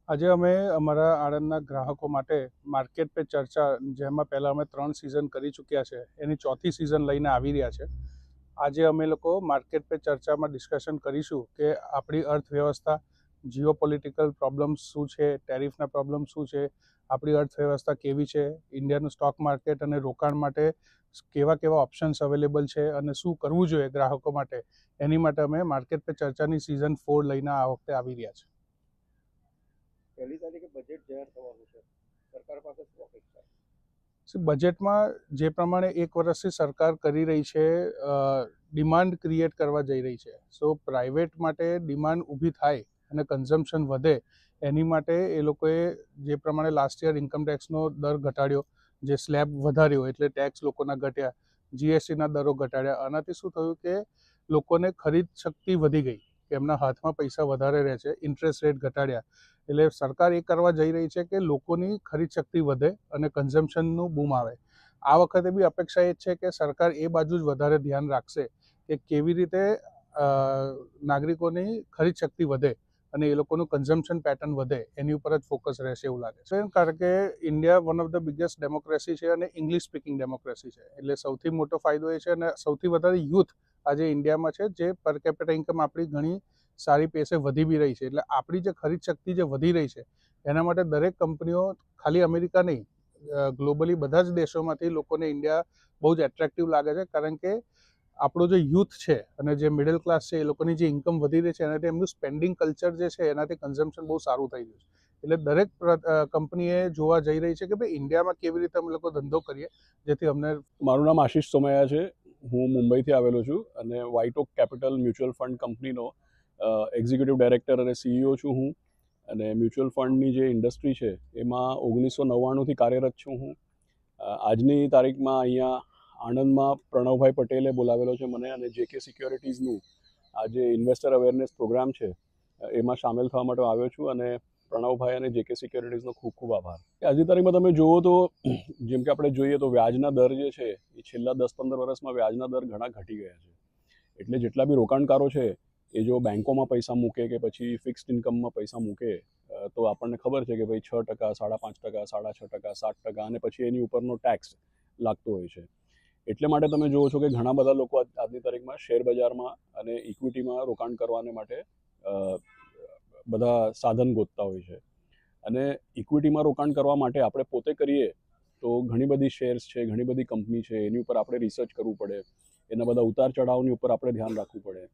આજે અમે અમારા આણંદના ગ્રાહકો માટે માર્કેટ પે ચર્ચા, જેમાં પહેલાં અમે 3 સિઝન કરી ચૂક્યા છે, એની ચોથી સિઝન લઈને આવી રહ્યા છે. આજે અમે લોકો માર્કેટ પે ચર્ચામાં ડિસ્કશન કરીશું કે આપણી અર્થવ્યવસ્થા, જીઓપોલિટિકલ પ્રોબ્લેમ્સ શું છે, ટેરિફના પ્રોબ્લેમ શું છે, આપણી અર્થવ્યવસ્થા કેવી છે, ઇન્ડિયાનું સ્ટોક માર્કેટ અને રોકાણ માટે કેવા કેવા ઓપ્શન્સ અવેલેબલ છે અને શું કરવું જોઈએ ગ્રાહકો માટે. એની માટે અમે માર્કેટ પે ચર્ચાની સિઝન 4 લઈને આ વખતે આવી રહ્યા છે. 1 તારીખે બજેટ જાહેર થવાનું છે. સરકાર પાસે શું અપેક્ષા? બજેટમાં જે પ્રમાણે એક વર્ષથી સરકાર કરી રહી છે, ડિમાન્ડ ક્રિએટ કરવા જઈ રહી છે. સો પ્રાઇવેટ માટે ડિમાન્ડ ઊભી થાય અને કન્ઝમ્પશન વધે, એની માટે એ લોકોએ જે પ્રમાણે લાસ્ટ યર ઇન્કમ ટેક્સનો દર ઘટાડ્યો, જે સ્લેબ વધાર્યો એટલે ટેક્સ લોકોના ઘટ્યા, જીએસટીના દરો ઘટાડ્યા. આનાથી શું થયું કે લોકોને ખરીદ શક્તિ વધી ગઈ, કે એમના હાથમાં પૈસા વધારે રહે છે, ઇન્ટરેસ્ટ રેટ ઘટાડ્યા. એટલે સરકાર એ કરવા જઈ રહી છે કે લોકોની ખરીદ શક્તિ વધે અને કન્ઝમ્પશનનું બૂમ આવે. આ વખતે બી અપેક્ષા એ જ છે કે સરકાર એ બાજુ જ વધારે ધ્યાન રાખશે કે કેવી રીતે નાગરિકોની ખરીદ શક્તિ વધે અને એ લોકોનું કન્ઝમ્પશન પેટર્ન વધે, એની ઉપર જ ફોકસ રહેશે એવું લાગે છે. કારણ કે India one of the biggest democracy છે અને ઇંગ્લિશ સ્પીકિંગ ડેમોક્રેસી છે, એટલે સૌથી મોટો ફાયદો એ છે. અને સૌથી વધારે યુથ આજે ઇન્ડિયામાં છે, જે પર કેપિટા ઇન્કમ આપણી ઘણી સારી પેસે વધી બી રહી છે. એટલે આપણી જે ખરીદ શક્તિ જે વધી રહી છે, એના માટે દરેક કંપનીઓ, ખાલી અમેરિકા નહીં, ગ્લોબલી બધા જ દેશોમાંથી લોકોને ઇન્ડિયા બહુ જ એટ્રેક્ટિવ લાગે છે. કારણ કે આપણો જે યુથ છે અને જે મિડલ ક્લાસ છે, એ લોકોની જે ઇન્કમ વધી રહી છે, એનાથી એમનું સ્પેન્ડિંગ કલ્ચર જે છે, એનાથી કન્ઝમ્પશન બહુ સારું થઈ ગયું છે. એટલે દરેક કંપનીએ જોવા જઈ રહી છે કે ભાઈ ઇન્ડિયામાં કેવી રીતે અમે લોકો ધંધો કરીએ જેથી અમને. મારું નામ આશીષ સોમૈયા છે. હું મુંબઈથી આવેલો છું અને White Oak Capital mutual fund કંપનીનો એક્ઝિક્યુટિવ ડાયરેક્ટર અને સીઈઓ છું હું. અને મ્યુચ્યુઅલ ફંડની જે ઇન્ડસ્ટ્રી છે એમાં 1999થી કાર્યરત છું હું. આજની તારીખમાં અહીંયા આણંદમાં પ્રણવભાઈ પટેલે બોલાવેલો છે મને, અને જેકે સિક્યોરિટીઝનું આ જે ઇન્વેસ્ટર અવેરનેસ પ્રોગ્રામ છે એમાં સામેલ થવા માટે આવ્યો છું. અને પ્રણવભાઈ અને જેકે સિક્યોરિટીઝનો ખૂબ ખૂબ આભાર. આજની તારીખમાં તમે જુઓ તો, જેમ કે આપણે જોઈએ તો વ્યાજના દર જે છે એ છેલ્લા 10-15 વર્ષમાં વ્યાજના દર ઘણા ઘટી ગયા છે. એટલે જેટલા બી રોકાણકારો છે એ જો બેંકોમાં પૈસા મૂકે કે પછી ફિક્સ્ડ ઇન્કમમાં પૈસા મૂકે, તો આપણને ખબર છે કે ભાઈ 6%, 5.5%, 6.5%, 7%, અને પછી એની ઉપરનો ટેક્સ લાગતો હોય છે. એટલે માટે તમે જુઓ છો કે ઘણા બધા લોકો આજની તારીખમાં શેર બજારમાં અને ઇક્વિટીમાં રોકાણ કરવાને માટે બધા સાધન ગોતતા હોય છે. અને ઇક્વિટીમાં રોકાણ કરવા માટે આપણે પોતે કરીએ તો ઘણી બધી શેર્સ છે, ઘણી બધી કંપની છે, એની ઉપર આપણે રિસર્ચ કરવું પડે, એના બધા ઉતાર ચઢાવની ઉપર આપણે ધ્યાન રાખવું પડે.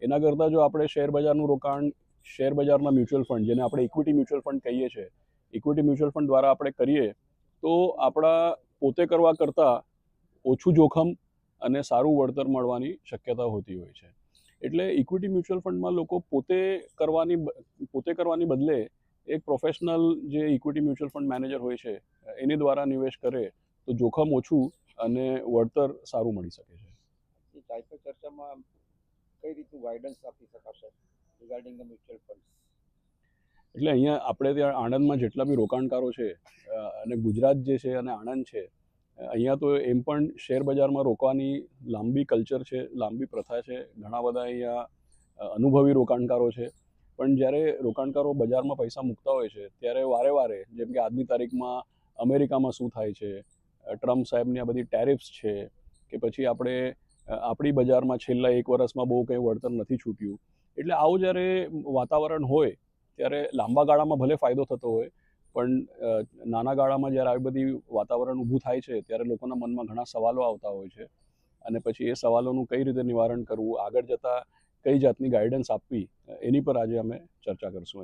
એના કરતાં જો આપણે શેર બજારનું રોકાણ શેર બજારના મ્યુચ્યુઅલ ફંડ, જેને આપણે ઇક્વિટી મ્યુચ્યુઅલ ફંડ કહીએ છીએ, ઇક્વિટી મ્યુચ્યુઅલ ફંડ દ્વારા આપણે કરીએ તો આપણા પોતે કરવા કરતાં ઓછું જોખમ અને સારું વળતર મળવાની શક્યતા હોતી હોય છે. એટલે ઇક્વિટી મ્યુચ્યુઅલ ફંડમાં લોકો પોતે કરવાની બદલે એક પ્રોફેશનલ જે ઇક્વિટી મ્યુચ્યુઅલ ફંડ મેનેજર હોય છે એની દ્વારા નિવેશ કરે તો જોખમ ઓછું અને વળતર સારું મળી શકે છે. સાહિત્ય ચર્ચામાં કઈ રીતનું ગાઈડન્સ આપી શકાશે રિગાર્ડિંગ ધ મ્યુચ્યુઅલ ફંડ્સ? એટલે અહીંયા આપણે ત્યાં આણંદમાં જેટલા બી રોકાણકારો છે, અને ગુજરાત જે છે અને આણંદ છે, અહીંયા તો એમ પણ શેર બજારમાં રોકવાની લાંબી કલ્ચર છે, લાંબી પ્રથા છે. ઘણા બધા અહીંયા અનુભવી રોકાણકારો છે. પણ જ્યારે રોકાણકારો બજારમાં પૈસા મૂકતા હોય છે ત્યારે વારે જેમ કે આજની તારીખમાં અમેરિકામાં શું થાય છે, ટ્રમ્પ સાહેબની આ બધી ટેરિફ્સ છે, કે પછી આપણી બજારમાં છેલ્લા 1 વર્ષમાં બહુ કંઈ વળતર નથી છૂટ્યું. એટલે આવું જ્યારે વાતાવરણ હોય ત્યારે લાંબા ગાળામાં ભલે ફાયદો થતો હોય, પણ નાના ગાળામાં જ્યારે આવી બધી વાતાવરણ ઊભું થાય છે ત્યારે લોકોના મનમાં ઘણા સવાલો આવતા હોય છે. અને પછી એ સવાલોનું કઈ રીતે નિવારણ કરવું, આગળ જતાં કઈ જાતની ગાઈડન્સ આપવી, એની પર આજે અમે ચર્ચા કરશું.